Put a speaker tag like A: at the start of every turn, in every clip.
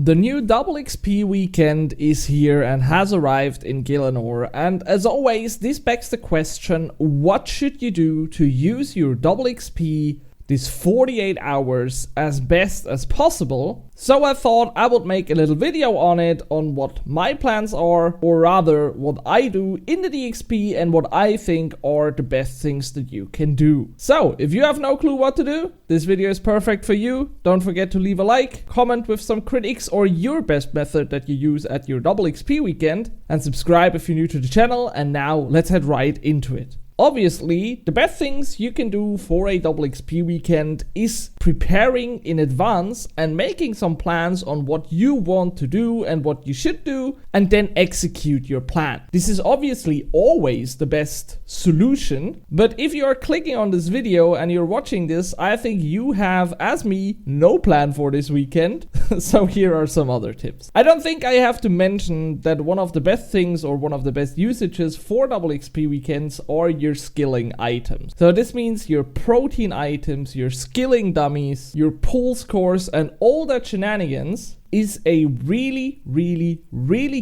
A: The new double XP weekend is here and has arrived in Gielinor, and as always this begs the question, what should you do to use your double XP this 48 hours as best as possible? So I thought I would make a little video on it, on what my plans are, or rather what I do in the DXP and what I think are the best things that you can do. So if you have no clue what to do, this video is perfect for you. Don't forget to leave a like, comment with some critiques or your best method that you use at your double XP weekend, and subscribe if you're new to the channel. And now let's head right into it. Obviously, the best things you can do for a double XP weekend is preparing in advance and making some plans on what you want to do and what you should do, and then execute your plan. This is obviously always the best solution, but if you are clicking on this video and you're watching this, I think you have, as me, no plan for this weekend. So here are some other tips. I don't think I have to mention that one of the best things or one of the best usages for double XP weekends are your skilling items. So this means your protein items, your skilling dummies, your pull scores, and all that shenanigans is a really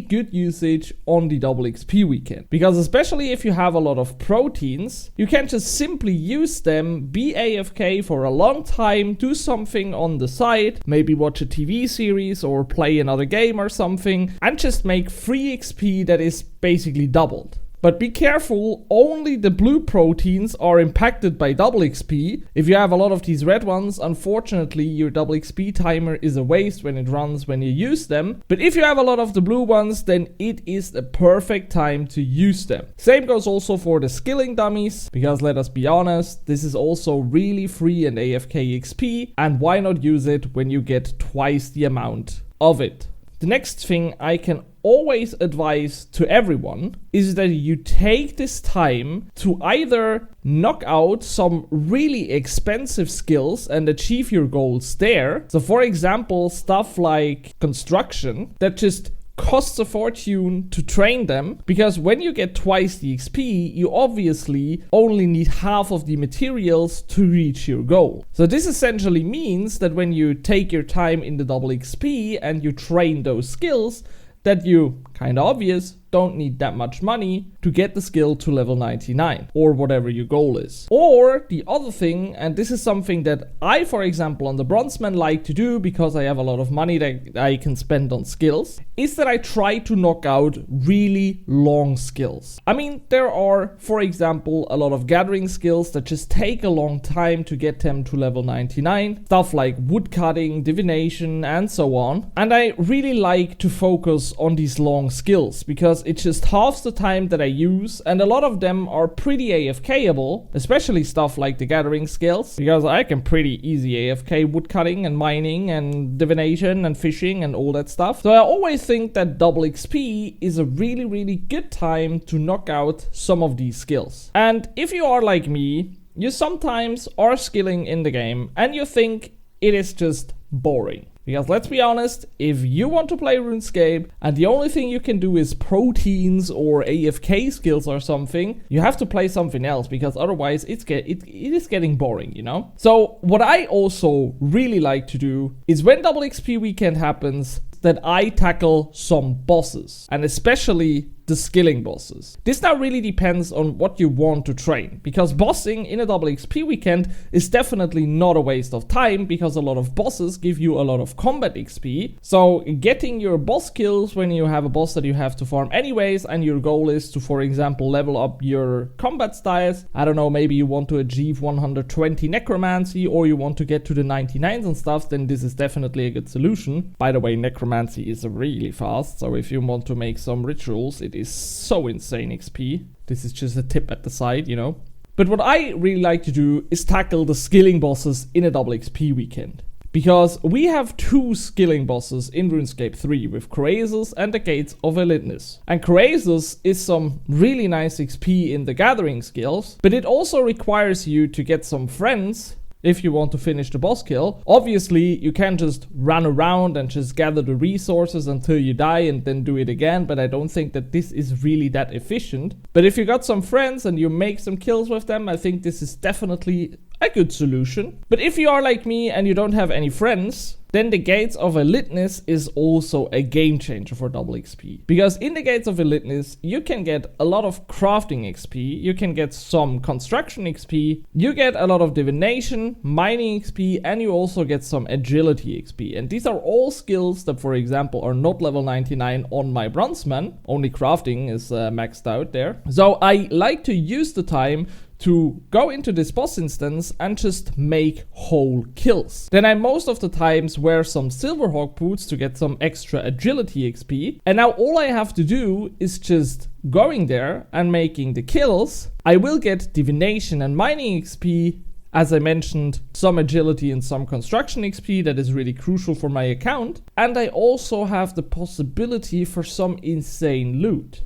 A: good usage on the double XP weekend. Because especially if you have a lot of proteins, you can just simply use them, be AFK for a long time, do something on the side, maybe watch a TV series or play another game or something, and just make free XP that is basically doubled. But be careful, only the blue proteins are impacted by double XP. If you have a lot of these red ones, unfortunately your double XP timer is a waste when it runs when you use them. But if you have a lot of the blue ones, then it is the perfect time to use them. Same goes also for the skilling dummies, because let us be honest, this is also really free and AFK XP, and why not use it when you get twice the amount of it? The next thing I can always advise to everyone is that you take this time to either knock out some really expensive skills and achieve your goals there. So for example, stuff like construction that just costs a fortune to train them, because when you get twice the XP, you obviously only need half of the materials to reach your goal. So this essentially means that when you take your time in the double XP and you train those skills, that you, kinda obvious, don't need that much money to get the skill to level 99 or whatever your goal is. Or the other thing, and this is something that I, for example, on the Bronzeman like to do because I have a lot of money that I can spend on skills, is that I try to knock out really long skills. I mean, there are, for example, a lot of gathering skills that just take a long time to get them to level 99. Stuff like woodcutting, divination, and so on. And I really like to focus on these long skills because it's just half the time that I use, and a lot of them are pretty AFKable, especially stuff like the gathering skills, because I can pretty easy AFK woodcutting and mining and divination and fishing and all that stuff. So I always think that double XP is a really good time to knock out some of these skills. And if you are like me, you sometimes are skilling in the game and you think it is just boring. Because let's be honest, if you want to play RuneScape and the only thing you can do is proteins or AFK skills or something, you have to play something else, because otherwise it is getting boring, you know? So what I also really like to do is when double XP weekend happens, that I tackle some bosses, and especially the skilling bosses. This now really depends on what you want to train, because bossing in a double XP weekend is definitely not a waste of time, because a lot of bosses give you a lot of combat XP. So getting your boss kills when you have a boss that you have to farm anyways, and your goal is to, for example, level up your combat styles. I don't know, maybe you want to achieve 120 necromancy, or you want to get to the 99s and stuff, then this is definitely a good solution. By the way, necromancy is really fast, so if you want to make some rituals, it is so insane XP. This is just a tip at the side, you know. But what I really like to do is tackle the skilling bosses in a double XP weekend. Because we have two skilling bosses in RuneScape 3 with Croesus and the Gates of Elidinis. And Croesus is some really nice XP in the gathering skills, but it also requires you to get some friends if you want to finish the boss kill. Obviously, you can't just run around and just gather the resources until you die and then do it again, but I don't think that this is really that efficient. But if you got some friends and you make some kills with them, I think this is definitely a good solution. But if you are like me and you don't have any friends, then the Gates of Elidnis is also a game changer for double XP. Because in the Gates of Elidnis, you can get a lot of crafting XP, you can get some construction XP, you get a lot of divination, mining XP, and you also get some agility XP. And these are all skills that, for example, are not level 99 on my bronzeman. Only crafting is maxed out there. So I like to use the time to go into this boss instance and just make whole kills. Then I most of the times wear some Silverhawk boots to get some extra agility XP. And now all I have to do is just going there and making the kills. I will get divination and mining XP. As I mentioned, some agility and some construction XP that is really crucial for my account. And I also have the possibility for some insane loot.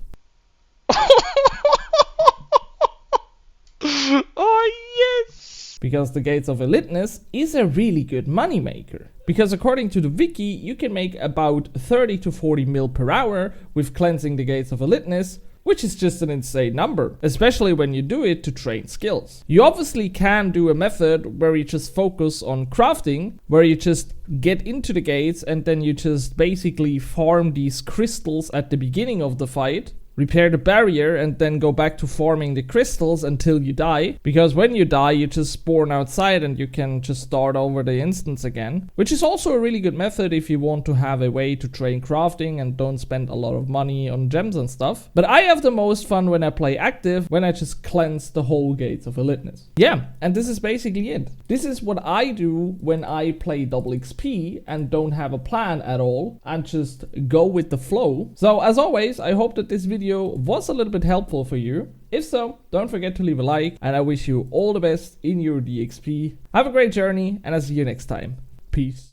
B: Oh yes!
A: Because the Gates of Elidnis is a really good money maker. Because according to the wiki, you can make about 30 to 40 mil per hour with cleansing the Gates of Elidnis, which is just an insane number, especially when you do it to train skills. You obviously can do a method where you just focus on crafting, where you just get into the gates and then you just basically farm these crystals at the beginning of the fight, repair the barrier, and then go back to farming the crystals until you die. Because when you die, you just spawn outside and you can just start over the instance again. Which is also a really good method if you want to have a way to train crafting and don't spend a lot of money on gems and stuff. But I have the most fun when I play active, when I just cleanse the whole Gates of Elidnis. Yeah, and this is basically it. This is what I do when I play double XP and don't have a plan at all and just go with the flow. So as always, I hope that this video was a little bit helpful for you. If so, don't forget to leave a like, and I wish you all the best in your DXP. Have a great journey, and I'll see you next time. Peace.